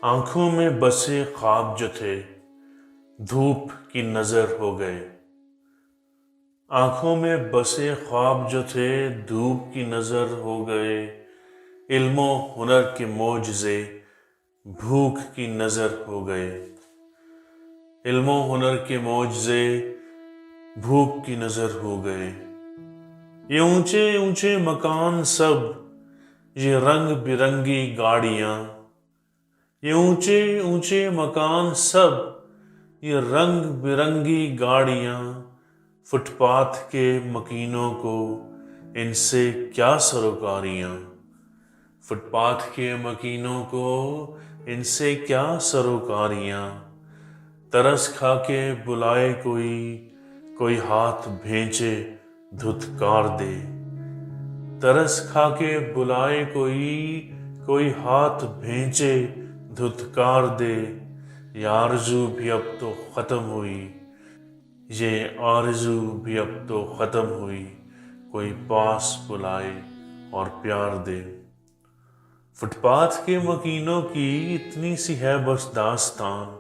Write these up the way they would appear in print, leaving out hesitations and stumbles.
आंखों में बसे ख्वाब जो थे धूप की नजर हो गए। आंखों में बसे ख्वाब जो थे धूप की नजर हो गए। इल्मो हुनर के मोजज़े भूख की नजर हो गए। इल्मो हुनर के मोजज़े भूख की नजर हो गए। ये ऊंचे ऊंचे मकान सब, ये रंग बिरंगी गाड़ियां, ये ऊंचे ऊंचे मकान सब, ये रंग बिरंगी गाड़ियां, फुटपाथ के मकीनों को इनसे क्या सरोकारियां। फुटपाथ के मकीनों को इनसे क्या सरोकारियां। तरस खा के बुलाए कोई हाथ भेजे धुतकार दे। तरस खा के बुलाए कोई हाथ भेजे धुतकार दे। ये आरज़ू भी अब तो ख़त्म हुई, ये आरज़ू भी अब तो ख़त्म हुई। कोई पास बुलाए और प्यार दे। फुटपाथ के मकीनों की इतनी सी है बस दास्तान।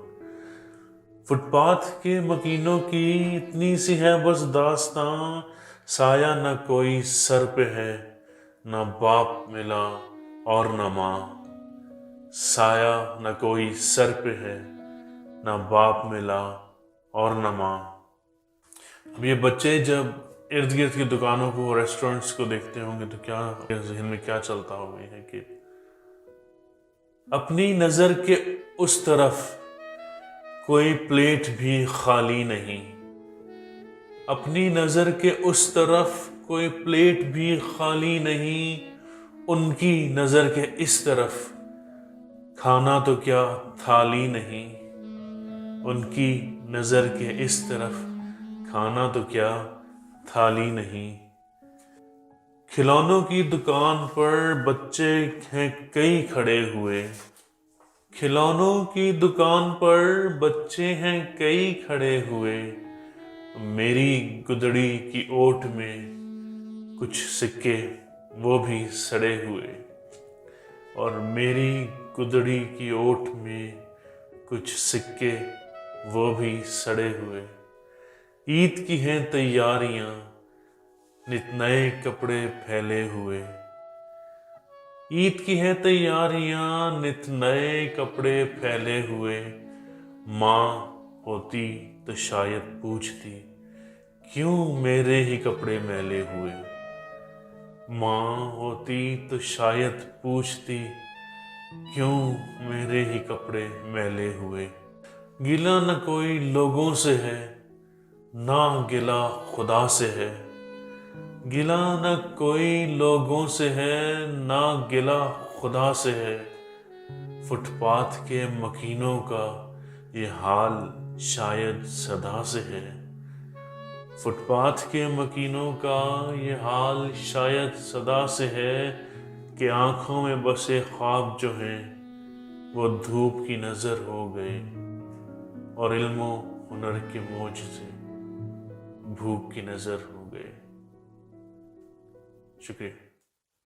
फुटपाथ के मकीनों की इतनी सी है बस दास्तां। साया न कोई सर पे है, न बाप मिला और न माँ। साया न कोई सर पे है, न बाप मिला और न माँ। अब ये बच्चे जब इर्द गिर्द की दुकानों को, रेस्टोरेंट्स को देखते होंगे तो क्या ज़हन में क्या चलता होगा है कि अपनी नज़र के उस तरफ कोई प्लेट भी खाली नहीं। अपनी नज़र के उस तरफ कोई प्लेट भी खाली नहीं। उनकी नज़र के इस तरफ खाना तो क्या थाली नहीं। उनकी नज़र के इस तरफ खाना तो क्या थाली नहीं। खिलौनों की दुकान पर बच्चे हैं कई खड़े हुए। खिलौनों की दुकान पर बच्चे हैं कई खड़े हुए। मेरी गुदड़ी की ओट में कुछ सिक्के वो भी सड़े हुए। और मेरी गुदड़ी की ओट में कुछ सिक्के वो भी सड़े हुए। ईद की हैं तैयारियां, नित नए कपड़े फैले हुए। ईद की हैं तैयारियां, नित नए कपड़े फैले हुए। माँ होती तो शायद पूछती, क्यों मेरे ही कपड़े मैले हुए। माँ होती तो शायद पूछती, क्यों मेरे ही कपड़े मैले हुए। गिला न कोई लोगों से है, ना गिला खुदा से है। गिला न कोई लोगों से है, ना गिला खुदा से है। फुटपाथ के मकीनों का ये हाल शायद सदा से है। फुटपाथ के मकीनों का ये हाल शायद सदा से है कि आंखों में बसे ख्वाब जो हैं वो धूप की नजर हो गए। और इल्मो हुनर के मोजज़े भूख की नजर हो गए। शुक्रिया।